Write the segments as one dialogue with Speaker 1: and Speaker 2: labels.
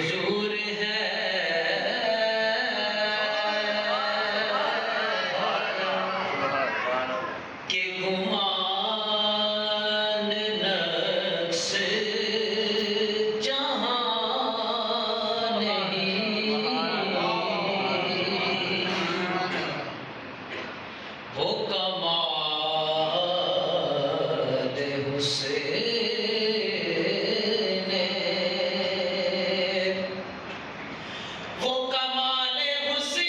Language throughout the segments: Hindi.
Speaker 1: हुजूर है कि गुमान नक्श जहां नहीं, वो कमाल हुसैन, वो कमाल हुसैन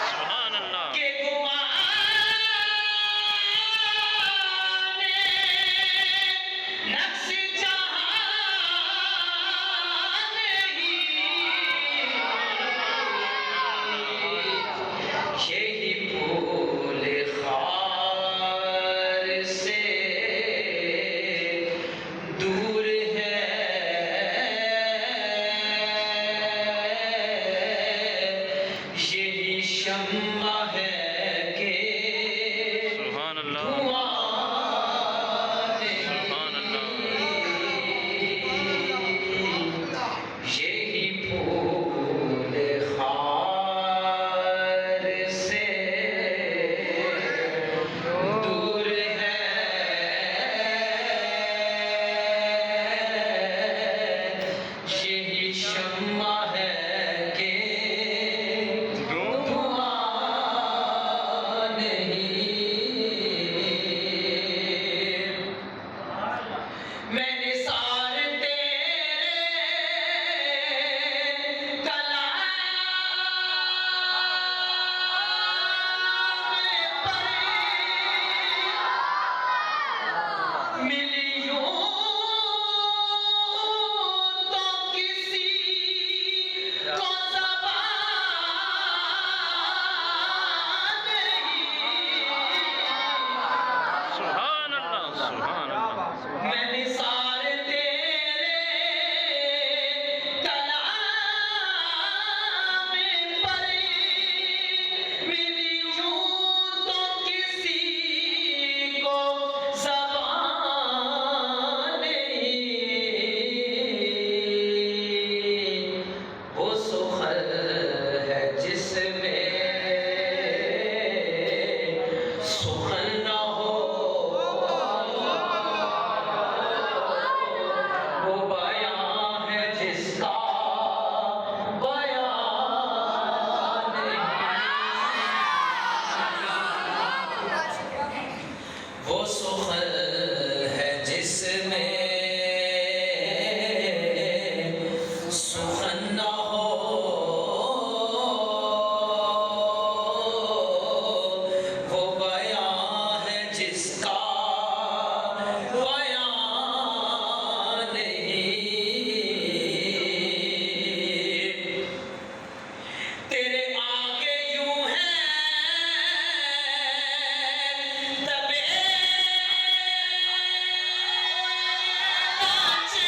Speaker 2: सुभान अल्लाह।
Speaker 1: के गुमान नक्श जहां नहीं, यही फूल खार से दूर है, यही शम्मा है कि
Speaker 2: सुभान अल्लाह।
Speaker 1: धुआं
Speaker 2: सुभान
Speaker 1: नहीं, यही फूल खार से दूर है, यही शम्मा है कि धुआं नहीं। मैंने सार तेरे कलाम पढ़े, मिली यूं तो किसी को ज़बान नहीं।
Speaker 2: सुभान अल्लाह। सुभान अल्लाह।
Speaker 1: मैंने सारे तेरे कलाम पढ़े, मिली यूं तो किसी को ज़बान नहीं, वो सुखल है जिसमें सुखन न हो, वो बयां है जिसका बयान नहीं, वो सुखल है जिसमें सुखन न हो, वो बयां है जिसका बयां नहीं। तेरे आगे यूं है दबे नाचे,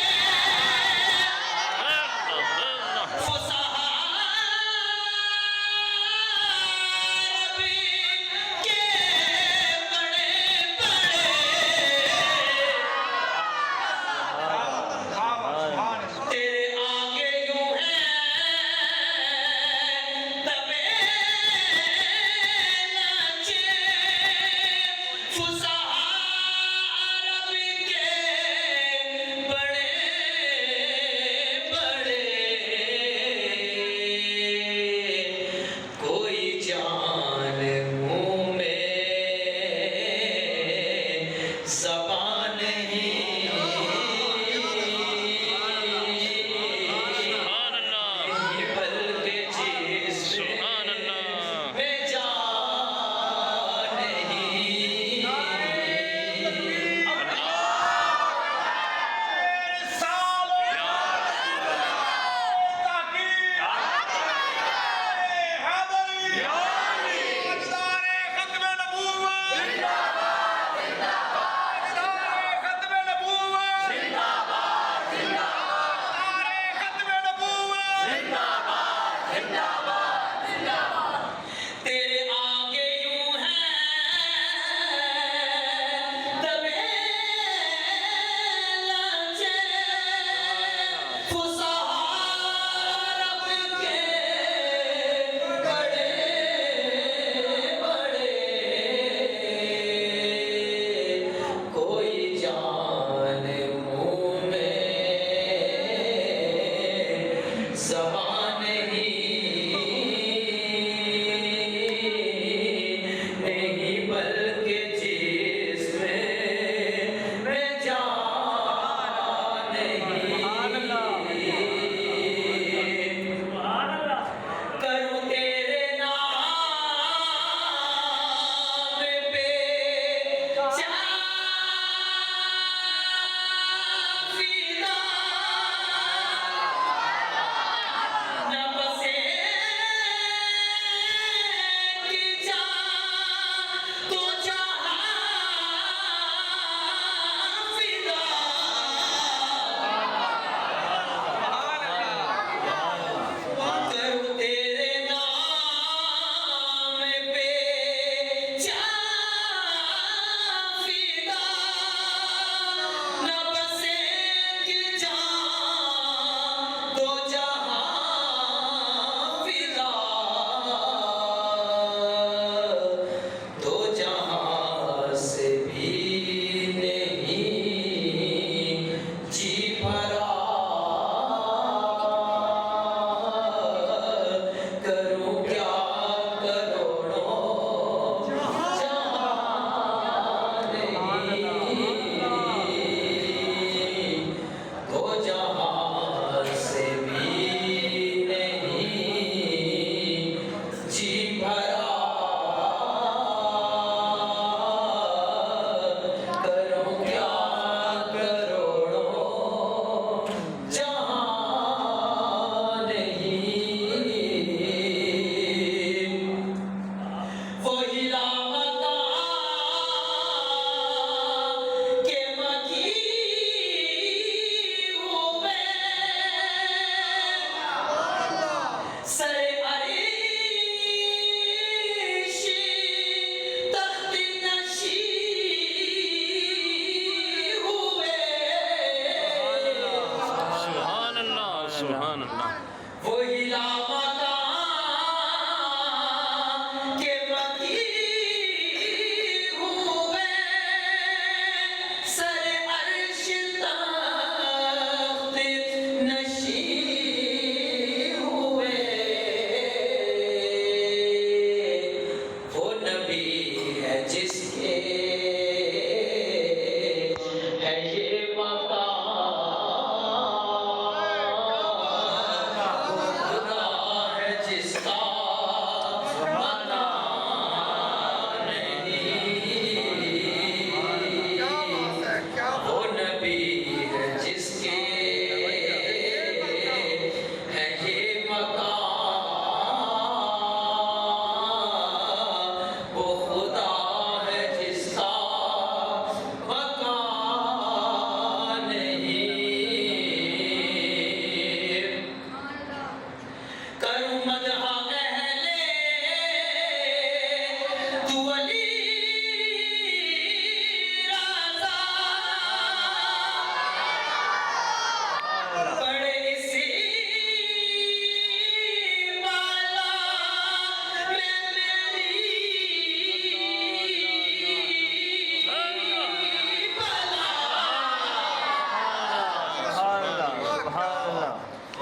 Speaker 1: फुसहा अरबी के बड़े बड़े, तेरे आगे यूं है दबे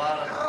Speaker 3: मुबारक